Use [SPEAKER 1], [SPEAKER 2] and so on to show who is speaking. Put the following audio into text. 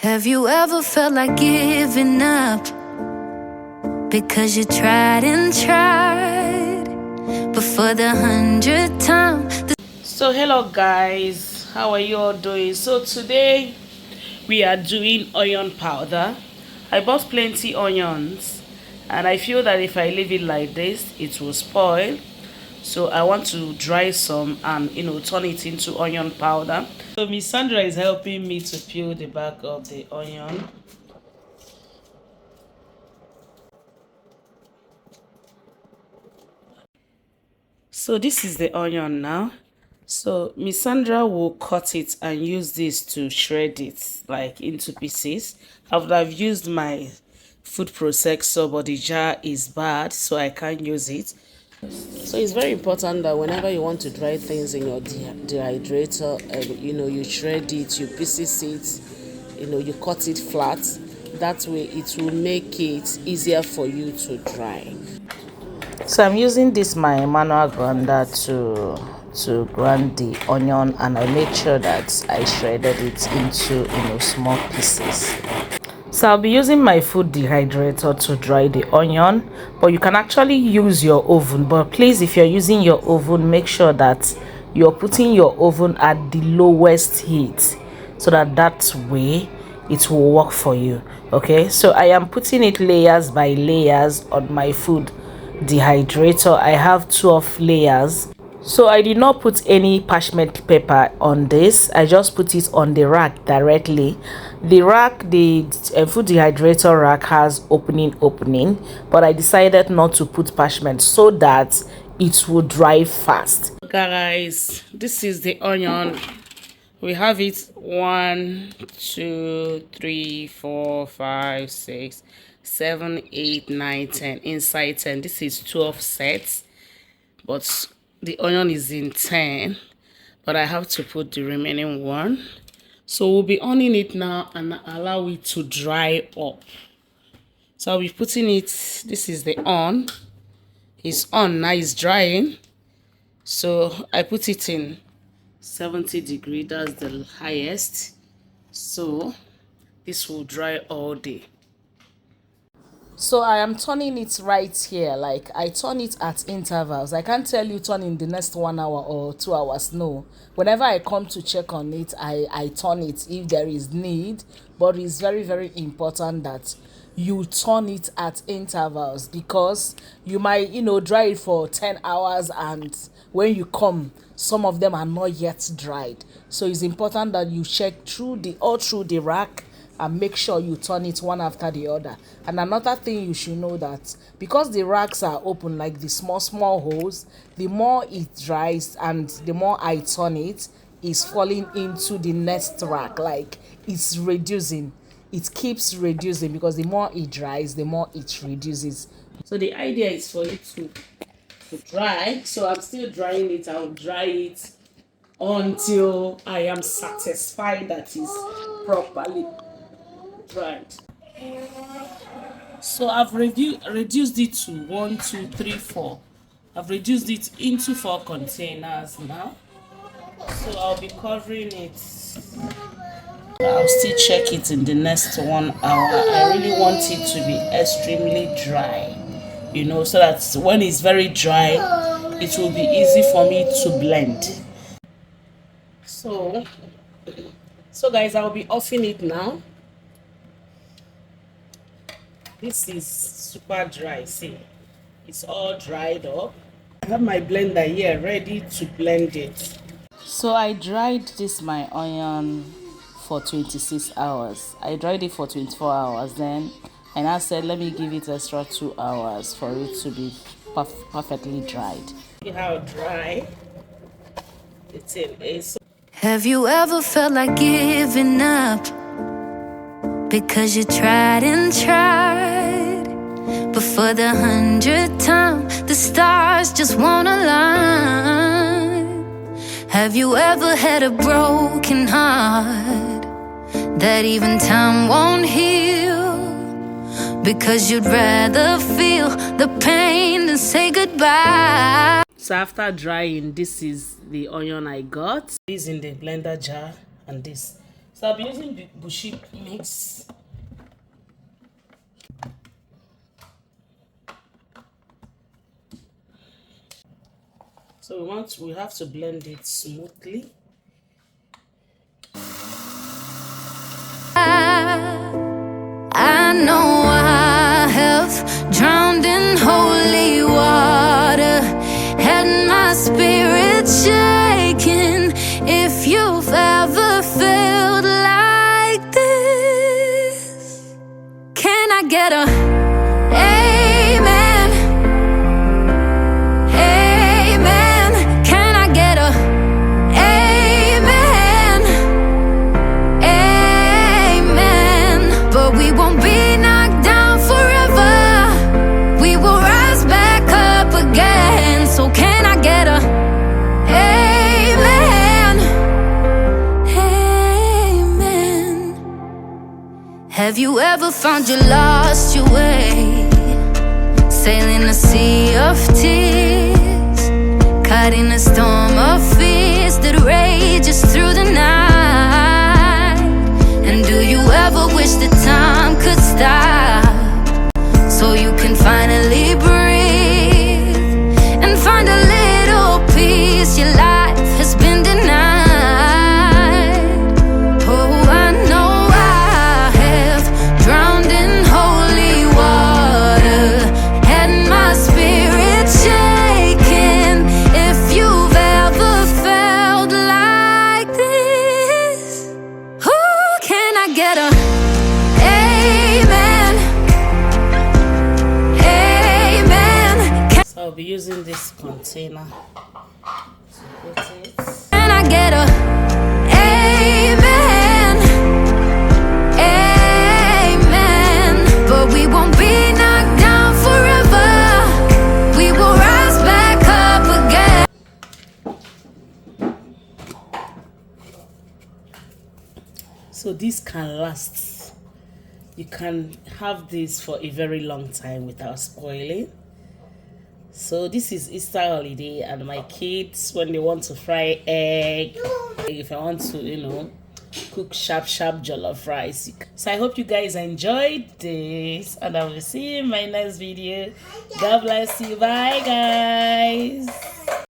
[SPEAKER 1] Have you ever felt like giving up because you tried and tried, but for the 100th time?
[SPEAKER 2] So hello guys, how are you all doing? So today we are doing onion powder. I bought plenty onions and I feel that if I leave it like this it will spoil, so I want to dry some and turn it into onion powder. So Miss Sandra is helping me to peel the back of the onion. So this is the onion now. So Miss Sandra will cut it and use this to shred it like into pieces. I've used my food processor, but the jar is bad, so I can't use it. So it's very important that whenever you want to dry things in your dehydrator, you shred it, you pieces it, you cut it flat. That way it will make it easier for you to dry. So I'm using this my manual grinder to grind the onion, and I made sure that I shredded it into small pieces. So I'll be using my food dehydrator to dry the onion, but you can actually use your oven. But please, if you're using your oven, make sure that you're putting your oven at the lowest heat so that way it will work for you. Okay, so I am putting it layers by layers on my food dehydrator. I have 12 layers. So I did not put any parchment paper on this. I just put it on the rack directly. The rack, the food dehydrator rack has opening, but I decided not to put parchment so that it would dry fast. Guys, this is the onion. We have it 1 2 3 4 5 6 7 8 9 10 inside 10. This is 12 sets, but the onion is in 10, but I have to put the remaining one. So we'll be onion it now and allow it to dry up. So I'll be putting it, this is the on, it's on now, it's drying. So I put it in 70 degrees, that's the highest, so this will dry all day. So I am turning it right here, like I turn it at intervals. I can't tell you turn in the next 1 hour or 2 hours, no. Whenever I come to check on it, I turn it if there is need, but it's very, very important that you turn it at intervals, because you might dry it for 10 hours and when you come, some of them are not yet dried. So it's important that you check through the rack and make sure you turn it one after the other. And another thing you should know, that because the racks are open, like the small holes, the more it dries and the more I turn it, is falling into the next rack, like it's reducing. It keeps reducing because the more it dries, the more it reduces. So the idea is for it to dry. So I'm still drying it. I'll dry it until I am satisfied that it's properly dried. So I've reduced it to 1 2 3 4. I've reduced it into 4 containers now. So I'll be covering it. I'll still check it in the next 1 hour. I really want it to be extremely dry, so that when it's very dry, it will be easy for me to blend. So guys, I'll be offing it now. This is super dry. See, it's all dried up. I have my blender here ready to blend it. So I dried my onion for 26 hours. I dried it for 24 hours. Then I now said, let me give it extra 2 hours for it to be perfectly dried. See how dry it is.
[SPEAKER 1] Have you ever felt like giving up because you tried and tried, but for the 100th time the stars just won't align? Have you ever had a broken heart that even time won't heal, because you'd rather feel the pain than say goodbye?
[SPEAKER 2] So after drying, this is the onion I got. This in the blender jar and this. So I'll be using the bushy mix. So we have to blend it smoothly.
[SPEAKER 1] I know I have drowned in holy water, had my spirit shaken. If you've ever felt like this, can I get a amen? Amen. Can I get a amen? Amen. But we won't be knocked down forever. We will rise back up again. So can I get a amen? Amen. Have you ever found you lost your way, sailing a sea of tears, caught in a storm of fears that rages through the night? And do you ever wish that time could stop, so you can finally breathe and find a little peace your life has been denied? Oh, I know I have drowned in holy water, had my spirit shaken. If you've ever felt like this, who can I get a amen? Amen.
[SPEAKER 2] So I'll be using this container to put it.
[SPEAKER 1] Can I get a amen? Amen. But we won't be knocked down forever. We will rise back up again.
[SPEAKER 2] So this can last. You can have this for a very long time without spoiling. So this is Easter holiday, and my kids, when they want to fry egg, if I want to, cook sharp jollof rice. So I hope you guys enjoyed this, and I will see you in my next video. God bless you. Bye, guys.